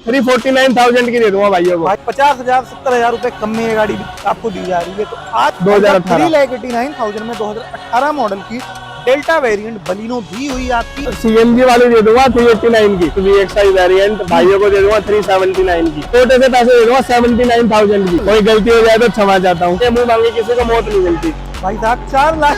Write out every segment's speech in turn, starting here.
349,000 की दे दूंगा भाइयों को। भाई 50,000 70,000 रुपए कम में ये गाड़ी आपको दी जा रही है। तो आज 2018 3,89,000 में 2018 मॉडल की डेल्टा वेरिएंट बलिनो भी हुई आपकी। सीएनजी वाली दे दूंगा 389 की, VXI वेरिएंट भाइयों को दे दूंगा 379 की। छोटे से पैसे दे दूंगा 79,000 की। कोई गलती हो जाए तो क्षमा चाहता हूँ। मुंह मांगे किसी को मौत नहीं मिलती। भाई साहब 4 लाख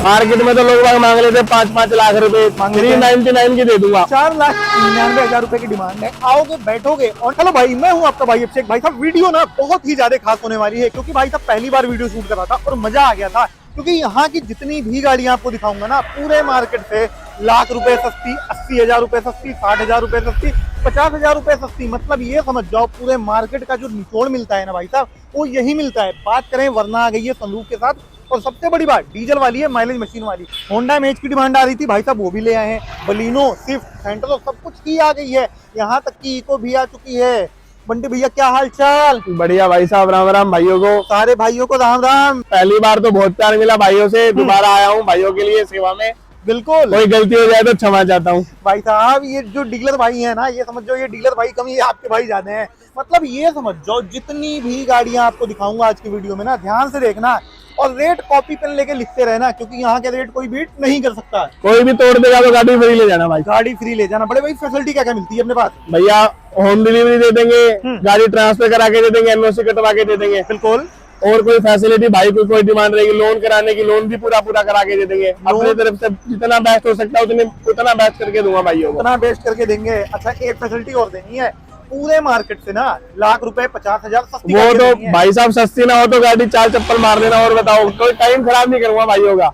मार्केट में तो लोग मांग लेते 5-5 लाख रुपए, 399 की दे दूंगा। 4,99,000 रुपए की डिमांड है। आओगे बैठोगे और हेलो भाई, मैं हूं आपका भाई अभिषेक। भाई साहब वीडियो ना बहुत ही ज्यादा खास होने वाली है, क्योंकि भाई साहब पहली बार वीडियो शूट कर रहा था और मजा आ गया था। क्योंकि यहाँ की जितनी भी गाड़ियां आपको दिखाऊंगा ना, पूरे मार्केट से लाख रुपए सस्ती, 80,000 रुपए सस्ती, 60,000 रुपए सस्ती, 50,000 रुपए सस्ती। मतलब ये समझ जाओ पूरे मार्केट का जो निचोड़ मिलता है ना भाई साहब, वो यही मिलता है। बात करें वरना आ गई है सनरूफ के साथ, और सबसे बड़ी बात डीजल वाली है, माइलेज मशीन वाली। होंडा इमेज की डिमांड आ रही थी भाई साहब, वो भी ले आए हैं। बलिनो, स्विफ्ट, सेंट्रो सब कुछ की आ गई है। यहाँ तक की इको भी आ चुकी है। बंटी भैया क्या हाल चाल? बढ़िया भाई साहब, राम राम भाइयों को। सारे भाइयों को राम राम। पहली बार तो बहुत प्यार मिला भाइयों से, दोबारा आया हूँ भाइयों के लिए सेवा में। बिल्कुल, कोई गलती हो जाए तो क्षमा चाहता हूँ। भाई साहब ये जो डीलर भाई है ना, ये समझ जाओ ये डीलर भाई कम, ये आपके भाई ज्यादा हैं। मतलब ये समझ जाओ जितनी भी गाड़ियां आपको दिखाऊंगा आज की वीडियो में ना, ध्यान से देखना और रेट कॉपी पेन लेके लिखते रहना, क्योंकि यहाँ के रेट कोई बीट नहीं कर सकता। कोई भी तोड़ देगा तो गाड़ी फ्री ले जाना भाई। गाड़ी फ्री ले जाना। बड़े भाई फैसिलिटी क्या क्या मिलती है अपने पास? भैया होम डिलीवरी दे देंगे, गाड़ी ट्रांसफर करा के दे देंगे, एनओसी कटवा के दे देंगे। बिल्कुल। और कोई फैसिलिटी भाई को कोई डिमांड रहेगी लोन कराने की, लोन भी पूरा करा के दे देंगे। अपनी तरफ से जितना बेस्ट हो सकता है उतना बेस्ट करके दूंगा भाइयों को। उतना बेस्ट करके देंगे। अच्छा एक फैसिलिटी और देनी है, पूरे मार्केट से ना लाख रुपए 50,000 सस्ती। वो तो भाई साहब सस्ती ना हो तो गाड़ी 4 चप्पल मार देना। और बताओ, कोई टाइम खराब नहीं करूंगा भाइयों का।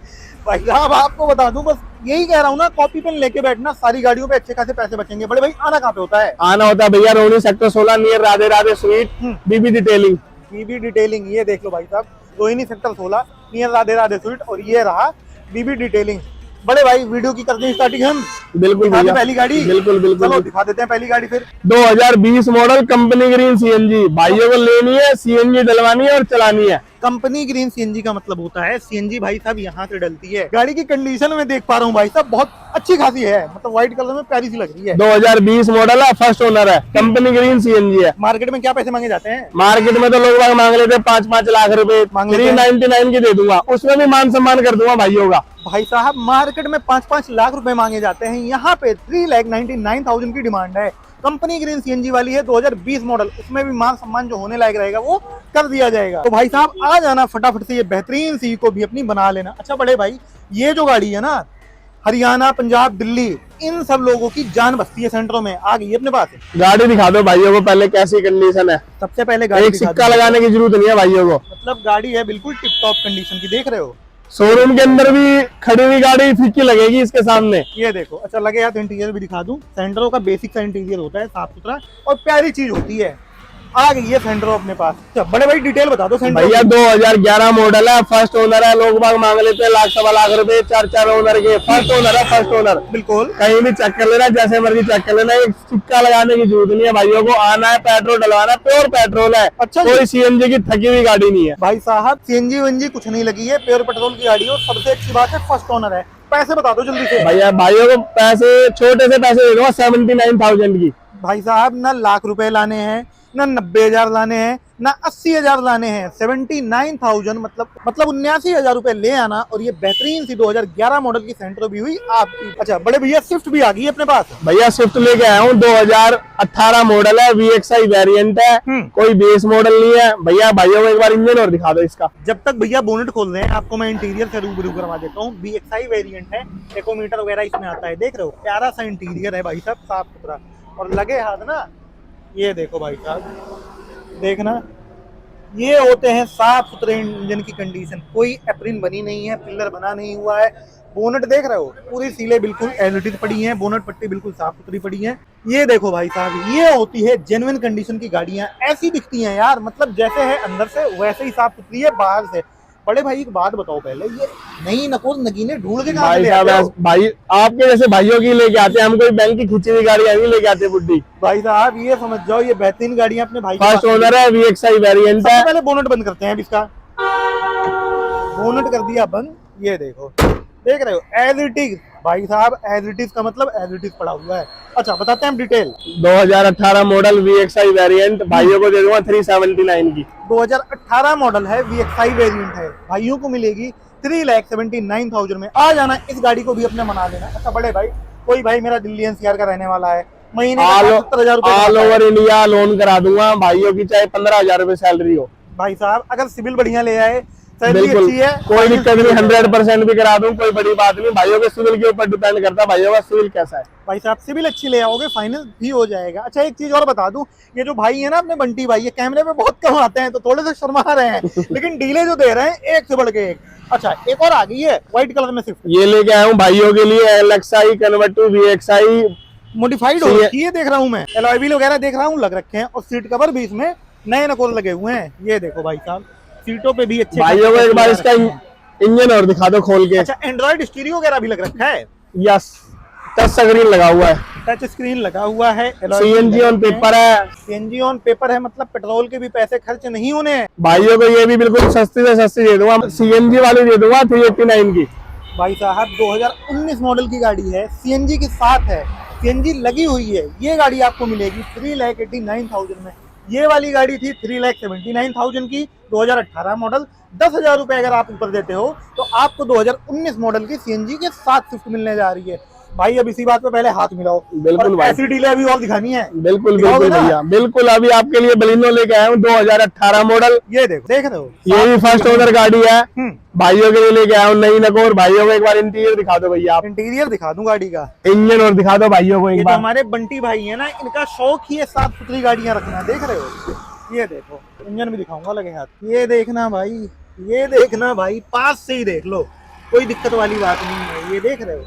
भाई साहब आपको बता दूं, बस यही कह रहा हूँ ना, कॉपी पेन लेके बैठना, सारी गाड़ियों पे अच्छे खासे पैसे बचेंगे। बड़े भाई आना कहाँ पे होता है? आना होता है भैया Rohini sector 16 near Radhe Radhe sweet, BB detailing. BB detailing, ये देख लो भाई साहब, Rohini sector 16 near Radhe Radhe sweet, और ये रहा बीबी डिटेलिंग। बड़े भाई वीडियो की करते हैं स्टार्टिंग हम। बिल्कुल भैया, पहली गाड़ी बिल्कुल बिल्कुल चलो दिखा देते हैं पहली गाड़ी। फिर 2020 मॉडल कंपनी ग्रीन सीएनजी भाइयों को लेनी है, सीएनजी डलवानी है और चलानी है। कंपनी ग्रीन सीएनजी का मतलब होता है सीएनजी भाई साहब यहाँ से डलती है। गाड़ी की कंडीशन में देख पा रहा हूँ भाई साहब, बहुत अच्छी खासी है। मतलब व्हाइट कलर में प्यारी सी लग रही है। 2020 मॉडल है, फर्स्ट ओनर है, कंपनी ग्रीन सीएनजी है। मार्केट में क्या पैसे मांगे जाते हैं? मार्केट में तो लोग मांग लेते 5-5 लाख रुपए, 399 की दे दूंगा। उसमें भी मान सम्मान कर दूंगा भाइयों का। भाई साहब मार्केट में 5-5 लाख रुपए मांगे जाते हैं, यहाँ पे 3,99,000 की डिमांड है। कंपनी ग्रीन सीएनजी वाली है, 2020 मॉडल, उसमें भी मान सम्मान जो होने लायक रहेगा वो कर दिया जाएगा। तो भाई साहब आ जाना फटाफट से, ये बेहतरीन सी को भी अपनी बना लेना। अच्छा बड़े भाई, ये जो गाड़ी है ना, हरियाणा, पंजाब, दिल्ली, इन सब लोगों की जान बसती है सेंटरों में। आ गई अपने पास। गाड़ी दिखा दो भाइयों को पहले कैसी कंडीशन है। सबसे पहले गाड़ी एक सिक्का लगाने की जरूरत नहीं है भाइयों को। मतलब गाड़ी है बिल्कुल टिप टॉप कंडीशन की, देख रहे हो। शोरूम के अंदर भी खड़ी हुई गाड़ी फीकी लगेगी इसके सामने। ये देखो। अच्छा लगे यार, इंटीरियर भी दिखा दूं। सेंट्रो का बेसिक सा इंटीरियर होता है, साफ सुथरा और प्यारी चीज होती है। आ गई है सेंट्रो अपने पास। अच्छा बड़े भाई डिटेल बता दो सेंट्रो। भैया 2011 मॉडल है, फर्स्ट ओनर है। लोग बाग मांग लेते हैं लाख सवा लाख रुपए, 4 ओनर के। फर्स्ट ओनर है, फर्स्ट ओनर। बिल्कुल, कहीं भी चेक कर लेना, जैसे मर्जी चेक कर लेना। एक सिक्का लगाने की जरूरत नहीं है भाइयों को। आना है, पेट्रोल डलवाना, प्योर पेट्रोल है। अच्छा कोई सीएनजी की थकी हुई गाड़ी नहीं है भाई साहब। सीएनजी वेनजी कुछ नहीं लगी है, प्योर पेट्रोल की गाड़ी हो। सबसे अच्छी बात है फर्स्ट ओनर है। पैसे बता दो जल्दी से भैया। भाइयों को पैसे छोटे से पैसे दे दूंगा 79,000 की। भाई साहब ना लाख रुपए लाने हैं, ना 90,000 लाने हैं, ना 80,000 लाने हैं। 79,000 मतलब 79,000 रुपए ले आना। और ये बेहतरीन सी 2011 मॉडल की सेंट्रो भी हुई आपकी। अच्छा बड़े भैया स्विफ्ट भी आ गई है अपने पास। भैया स्विफ्ट लेके आया हूँ, 2018 मॉडल है, VXI वेरिएंट है, कोई बेस मॉडल नहीं है। भैया भाइयों को एक बार इंजन और दिखा दो इसका। जब तक भैया बोनेट खोल रहे हैं, आपको मैं इंटीरियर से रूबरू करवा देता हूँ। VXI वेरिएंट है, टेकोमीटर वगैरह इसमें आता है। देख रहे हो प्यारा सा इंटीरियर है भाई साहब, साफ सुथरा। और लगे हाथ ना, ये देखो भाई साहब, देखना ये होते हैं साफ सुथरे इंजन की कंडीशन। कोई एप्रिन बनी नहीं है, पिलर बना नहीं हुआ है। बोनट देख रहे हो, पूरी सीलें बिल्कुल एडिटेड पड़ी हैं, बोनट पट्टी बिल्कुल साफ सुथरी पड़ी है। ये देखो भाई साहब, ये होती है जेन्युइन कंडीशन की गाड़ियां। ऐसी दिखती हैं यार, मतलब जैसे है अंदर से वैसे ही साफ सुथरी है बाहर से। बड़े भाई एक बात बताओ पहले, ये नई नकोर नगीने ढूंढ के कहां से आते हो? भाई आपके जैसे भाइयों की लेके आते हैं हम, कोई बैंक की खींची हुई गाड़ी नहीं लेके आते बुड्ढी। भाई साहब ये समझ जाओ, ये बेहतरीन गाड़ियां अपने भाई फर्स्ट ओनर है, VXI वेरिएंट है। पहले बोनट बंद करते हैं अब इसका। बोनट कर दिया बंद, ये देखो देख रहे हो एज इट इज भाई साहब, एज इट इज का मतलब एज इट इज पड़ा हुआ है। अच्छा बताते हैं हम डिटेल। 2018 मॉडल VXI वेरिएंट भाइयों को दे दूंगा 379 की। 2018 मॉडल है, VXI वेरिएंट है, भाइयों को मिलेगी 3,79,000 में। आ जाना, इस गाड़ी को भी अपने मना लेना। अच्छा बड़े भाई, कोई भाई मेरा दिल्ली NCR का रहने वाला है, महीने का 70,000 ऑल रुपए ओवर इंडिया लोन करा दूंगा भाइयों की, चाहे 15,000 रुपए सैलरी हो। भाई साहब अगर सिविल बढ़िया ले आए, सैलरी बिल्कुल अच्छी है, कोई दिक्कत नहीं, 100% भी करा दूं, कोई बड़ी बात नहीं। भाइयों के सिविल के ऊपर डिपेंड करता है भाइयों का सिविल कैसा है। भाई साहब सिविल अच्छी ले आओगे, फाइनेंस भी हो जाएगा। अच्छा एक चीज और बता दूं, ये जो भाई है ना अपने बंटी भाई, ये कैमरे में बहुत कम आते हैं तो थोड़े से शर्मा रहे हैं लेकिन डीले जो दे रहे हैं एक से बढ़ के एक। अच्छा एक और आ गई है व्हाइट कलर में स्विफ्ट, ये लेके आया हूँ भाइयों के लिए LXI convert to VXI modified हो रखी है, देख रहा हूँ मैं, एलॉय व्हील वगैरह देख रहा हूँ लग रखे हैं, और सीट कवर भी इसमें नए नकोर लगे हुए हैं। ये देखो भाई साहब, सीटों पे भी अच्छे भाइयों को एक बार इसका इंजन और दिखा दो खोल के। अच्छा एंड्रॉइड स्टीरियो वगैरह भी लग रखा है, यस, टच स्क्रीन लगा हुआ है, टच स्क्रीन लगा हुआ है, CNG ऑन पेपर है। CNG ऑन पेपर है, मतलब पेट्रोल के भी पैसे खर्च नहीं होने हैं। भाइयों को ये भी बिल्कुल सस्ती से सस्ती दे दूंगा, CNG वाली दे दूंगा 389 की। भाई साहब 2019 मॉडल की गाड़ी है, CNG के साथ है, CNG लगी हुई है। ये गाड़ी आपको मिलेगी 3,89,000 में। ये वाली गाड़ी थी 3,79,000 की, 2018 मॉडल। 10,000 रुपए अगर आप ऊपर देते हो तो आपको 2019 मॉडल की CNG के साथ स्विफ्ट मिलने जा रही है। भाई अब इसी बात पे पहले हाथ मिलाओ। बिल्कुल भाई, ऐसी डीले अभी और दिखानी है। बिल्कुल बिल्कुल भैया, बिल्कुल। अभी आपके लिए बलिनो लेके आया हूँ 2018 मॉडल। ये देखो, देख रहे हो, ये भी फर्स्ट ओनर गाड़ी है, भाइयों के लिए लेके आया हूँ नई नकोर। भाइयों को एक बार इंटीरियर दिखा दो भैया, आप इंटीरियर दिखा दूं गाड़ी का, इंजन और दिखा दो भाइयों को एक बार। हमारे बंटी भाई है ना, इनका शौक ही है साफ सुथरी गाड़ियां रखना। देख रहे हो, ये देखो, इंजन भी दिखाऊंगा लगे हाथ। ये देखना भाई, ये देखना भाई, पास से ही देख लो, कोई दिक्कत वाली बात नहीं है। ये देख रहे हो,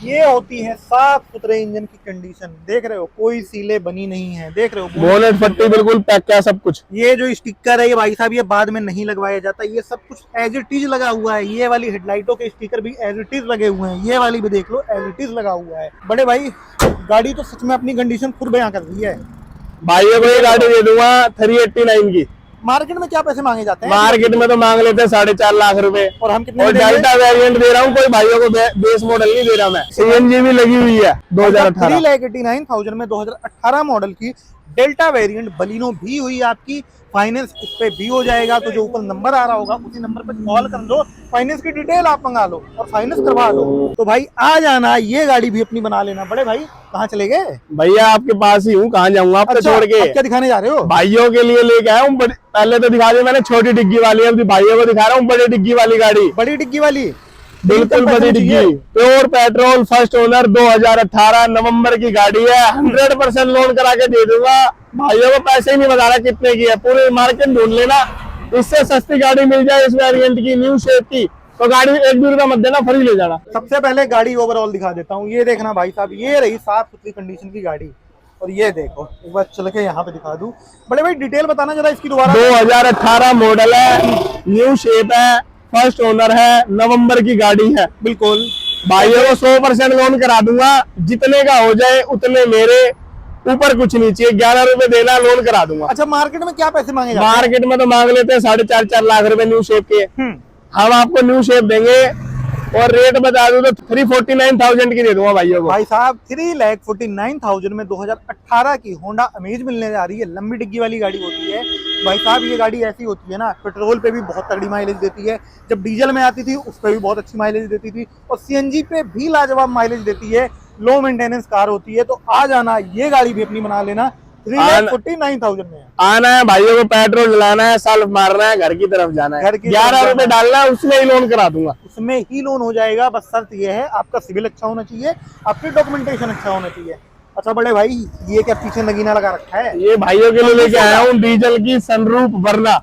ये होती है साफ सुथरे इंजन की कंडीशन। देख रहे हो, कोई सीले बनी नहीं है। देख रहे हो, बोनेट पट्टी बिल्कुल पैक है सब कुछ। ये जो स्टिकर है ये भाई साहब, ये बाद में नहीं लगवाया जाता, ये सब कुछ एज इट इज लगा हुआ है। ये वाली हेडलाइटों के स्टिकर भी एज इट इज लगे हुए हैं, ये वाली भी देख लो एज इट इज लगा हुआ है। बड़े भाई गाड़ी तो सच में अपनी कंडीशन खुद बयां कर रही है। भाइयों को ये गाड़ी दे दूंगा 389 की। मार्केट में क्या पैसे मांगे जाते हैं? मार्केट में तो मांग लेते हैं 4.5 लाख रुपए, और हम कितने और डेल्टा वेरिएंट दे रहा हूँ, कोई भाइयों को बेस मॉडल नहीं दे रहा मैं। CNG भी लगी हुई है 2018। 3,89,000 में 2018 मॉडल की डेल्टा वेरिएंट बलिनो भी हुई आपकी। फाइनेंस इस पे भी हो जाएगा, तो जो ऊपर नंबर आ रहा होगा उसी नंबर पे कॉल कर लो, फाइनेंस की डिटेल आप मंगा लो और फाइनेंस करवा लो। तो भाई आ जाना, ये गाड़ी भी अपनी बना लेना। बड़े भाई कहाँ चले गए? भैया आपके पास ही हूँ, कहाँ जाऊंगा आपको अच्छा, छोड़ के। क्या दिखाने जा रहे हो? भाइयों के लिए लेके आया हूँ। पहले तो दिखा दिया मैंने छोटी डिग्गी वाली, अब भाइयों को दिखा रहा हूँ बड़ी डिग्गी वाली गाड़ी। बड़ी डिग्गी वाली, बिल्कुल बड़ी डिग्गी, प्योर पेट्रोल, फर्स्ट ओनर, 2018 नवंबर की गाड़ी है। 100% लोन करा के दे दूंगा। भाइयों को पैसे ही नहीं बता रहा कितने की है, पूरे मार्केट ढूंढ लेना, इससे सस्ती गाड़ी मिल जाए इस वेरिएंट की, न्यू शेप की, तो गाड़ी 1 भी रुपया मत देना, फ्री ले जाना। सबसे पहले गाड़ी ओवरऑल दिखा देता हूँ। ये देखना भाई साहब, ये रही साफ सुथरी कंडीशन की गाड़ी, और ये देखो एक बार चल के यहाँ पे दिखा दूं। बड़े भाई डिटेल बताना जरा इसकी दोबारा। 2018 मॉडल है, न्यू शेप है, फर्स्ट ओनर है, नवंबर की गाड़ी है। बिल्कुल भाइयों को 100% लोन करा दूंगा, जितने का हो जाए उतने मेरे, ऊपर कुछ नहीं चाहिए, 11 रुपए देना, लोन करा दूंगा। अच्छा मार्केट में क्या पैसे मांगे जाते हैं? मार्केट में तो मांग लेते हैं 4.5 लाख रुपए न्यू शेप के। हम आपको न्यू शेप देंगे, और रेट बता दूं तो 349,000 की दे दूंगा भाइयों को। भाई साहब 3,49,000 में 2018 की होंडा अमेज मिलने जा रही है। लंबी डिग्गी वाली गाड़ी होती है भाई साहब, ये गाड़ी ऐसी होती है ना, पेट्रोल पे भी बहुत तगड़ी माइलेज देती है, जब डीजल में आती थी उस पर भी बहुत अच्छी माइलेज देती थी, और CNG पे भी लाजवाब माइलेज देती है। लो मेंटेनेंस कार होती है। तो आ जाना, ये गाड़ी भी अपनी बना लेना। 3,49,000 में आना है भाइयों को, पेट्रोल डलाना है, सेल्फ मारना है, घर की तरफ जाना है, 11 रुपए डालना है, उसमें ही लोन करा दूंगा। उसमें ही लोन हो जाएगा। बस शर्त ये है, आपका सिविल अच्छा होना चाहिए, आपकी डॉक्यूमेंटेशन अच्छा होना चाहिए। अच्छा बड़े भाई, ये क्या पीछे नगीना लगा रखा है? ये भाइयों के लिए लेके आया हूँ डीजल की सनरूफ वरना।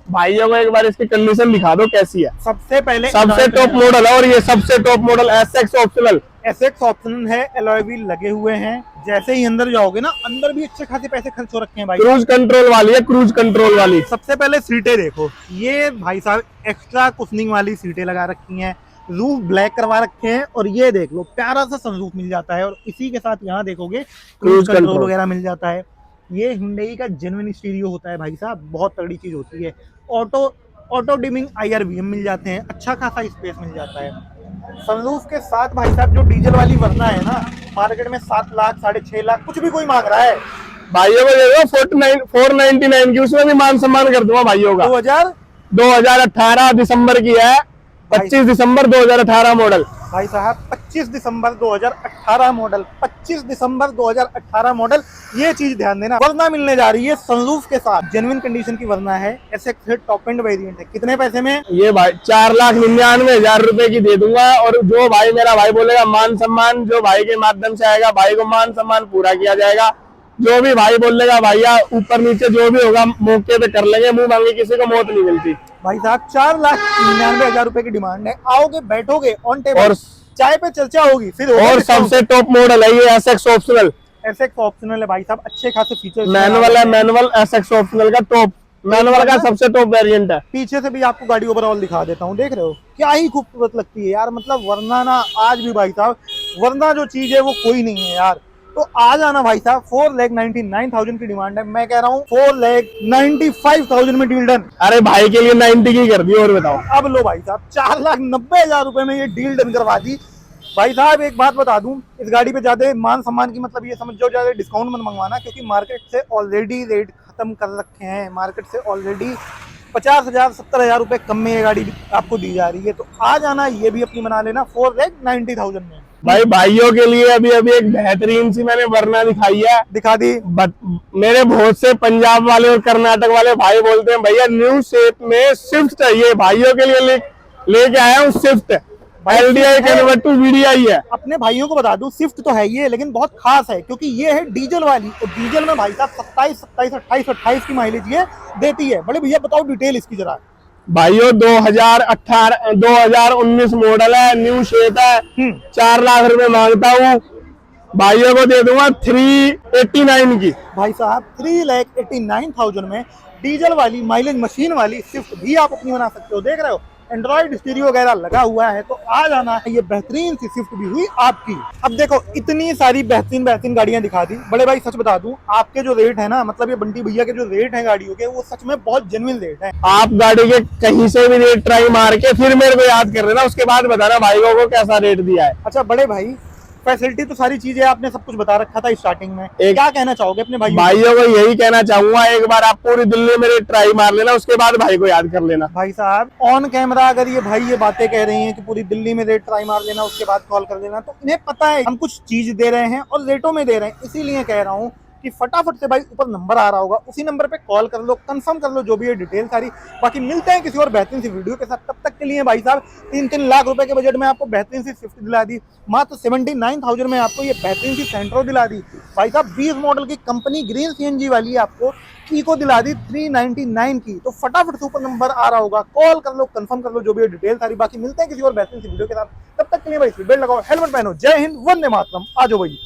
भाइयों को एक बार इसकी कंडीशन दिखा दो कैसी है। सबसे पहले सबसे टॉप मॉडल है, और ये सबसे top model SX optional. SX optional है, एलॉय व्हील लगे हुए हैं। जैसे ही अंदर जाओगे ना, अंदर भी अच्छे खासे पैसे खर्च हो रखे हैं भाई। क्रूज कंट्रोल वाली है, क्रूज कंट्रोल वाली। सबसे पहले सीटें देखो, ये भाई साहब एक्स्ट्रा कुशनिंग वाली सीटें लगा रखी हैं, रूफ ब्लैक करवा रखे हैं, और ये देख लो प्यारा सा सनरूफ मिल जाता है, और इसी के साथ यहाँ देखोगे क्रूज कंट्रोल वगैरह मिल जाता है। ये Hyundai का जेन्युइन स्टीरियो होता है भाई साहब, बहुत तगड़ी चीज होती है। ऑटो डिमिंग IRVM मिल जाते हैं, अच्छा खासा स्पेस मिल जाता है। सनरूफ के साथ भाई साहब जो डीजल वाली वरना है ना, मार्केट में 7 लाख 6.5 लाख कुछ भी कोई मांग रहा है। भाइयों को दे दो 499 की, उसमें भी मान सम्मान कर दूंगा भाइयों का। 2018 दिसंबर की है, 25 दिसंबर 2018 मॉडल। भाई साहब 25 दिसंबर 2018 मॉडल, 25 दिसंबर 2018 मॉडल। ये चीज ध्यान देना, वरना मिलने जा रही है सनरूफ के साथ, जेन्युइन कंडीशन की वरना है, SX टॉप एंड वेरिएंट है। कितने पैसे में? ये भाई 4,99,000 रुपए की दे दूंगा। और जो भाई मेरा भाई बोलेगा मान सम्मान, जो भाई के माध्यम से आएगा, भाई को मान सम्मान पूरा किया जाएगा। जो भी भाई बोलेगा भैया ऊपर नीचे जो भी होगा मौके पे कर लेंगे, मुंह मांगे किसी को मौत नहीं मिलती। भाई साहब 4,99,000 रुपए की डिमांड है। आओगे बैठोगे ऑन टेबल और चाय पे चर्चा होगी फिर। और सबसे टॉप मॉडल है ये SX ऑप्शनल। SX ऑप्शनल है भाई साहब, अच्छे खासे फीचर्स। मैनुअल है, मैनुअल SX ऑप्शनल का टॉप, मैनुअल का सबसे टॉप वेरिएंट है। पीछे से भी आपको गाड़ी ओवरऑल दिखा देता हूँ, देख रहे हो क्या ही खूबसूरत लगती है यार। मतलब वरना ना आज भी भाई साहब, वरना जो चीज है वो कोई नहीं है यार। तो आ जाना भाई साहब। 4,99,000 की डिमांड है, मैं कह रहा हूँ 4,95,000 में डील डन। अरे भाई के लिए 90 की कर दी। और बताओ अब लो भाई साहब 4,90,000 रुपए में ये डील डन करवा दी। भाई साहब एक बात बता दूं, इस गाड़ी पे ज्यादा मान सम्मान की मतलब ये समझ जाओ, ज्यादा डिस्काउंट मत मंगवाना, क्योंकि मार्केट से ऑलरेडी रेट खत्म कर रखे हैं। मार्केट से ऑलरेडी 50,000 70,000 रुपए कम में ये गाड़ी आपको दी जा रही है। तो आ जाना, ये भी अपनी बना लेना 4,90,000 में। भाई भाइयों के लिए अभी अभी एक बेहतरीन सी मैंने वरना दिखाई है, दिखा दी। मेरे बहुत से पंजाब वाले और कर्नाटक वाले भाई बोलते हैं भैया न्यू शेप में स्विफ्ट चाहिए। भाइयों के लिए लेके आया हूँ Swift, LDI convert to VDI है। अपने भाइयों को बता दूं, स्विफ्ट तो है ये, लेकिन बहुत खास है क्योंकि ये है डीजल वाली। और डीजल में भाई साहब 27, 27, 28 की माइलेज ये देती है। बड़े भैया बताओ डिटेल इसकी जरा। भाइयों 2019 मॉडल है, न्यू शेप है, 4 लाख रुपए मांगता हूँ। भाइयों को दे दूंगा 389 की। भाई साहब 3,89,000 में डीजल वाली माइलेज मशीन वाली स्विफ्ट भी आप अपनी बना सकते हो। देख रहे हो एंड्रॉइड स्टीरियो वगैरह लगा हुआ है। तो आ जाना है, ये बेहतरीन सी स्विफ्ट भी हुई आपकी। अब देखो इतनी सारी बेहतरीन बेहतरीन गाड़ियां दिखा दी। बड़े भाई सच बता दूं, आपके जो रेट है ना, मतलब ये बंटी भैया के जो रेट है गाड़ियों के, वो सच में बहुत जेन्युइन रेट है। आप गाड़ी के कहीं से भी रेट ट्राई मार के फिर मेरे को याद कर लेना, उसके बाद बताना भाइयों को कैसा रेट दिया है। अच्छा बड़े भाई, फैसिलिटी तो सारी चीजें आपने सब कुछ बता रखा था स्टार्टिंग में, क्या कहना चाहोगे अपने भाइयों को? यही कहना चाहूंगा, एक बार आप पूरी दिल्ली में रेट ट्राई मार लेना, उसके बाद भाई को याद कर लेना। भाई साहब ऑन कैमरा अगर ये भाई ये बातें कह रही हैं कि पूरी दिल्ली में रेट ट्राई मार लेना, उसके बाद कॉल कर लेना, तो इन्हें पता है हम कुछ चीज दे रहे हैं और रेटों में दे रहे हैं। इसीलिए कह रहा हूँ कि फटाफट से भाई ऊपर नंबर आ रहा होगा, उसी नंबर पे कॉल कर लो, कंफर्म कर लो जो भी है डिटेल सारी। बाकी मिलते हैं किसी और बेहतरीन सी वीडियो के साथ। तब तक के लिए भाई साहब 3-3 लाख रुपए के बजट में आपको बेहतरीन सी स्विफ्ट दिला दी। मात्र 79,000 में आपको ये बेहतरीन सी सेंट्रो दिला दी। भाई साहब 20 मॉडल की कंपनी ग्रीन CNG वाली आपको इको दिला दी 399 की। तो फटाफट से ऊपर नंबर आ रहा होगा, कॉल कर लो, कंफर्म कर लो जो भी है डिटेल सारी। बाकी मिलते हैं किसी और बेहतरीन सी वीडियो के साथ। तब तक के लिए भाई सीट बेल्ट लगाओ, हेलमेट पहनो। जय हिंद, वंदे मातरम। आ जाओ भाई।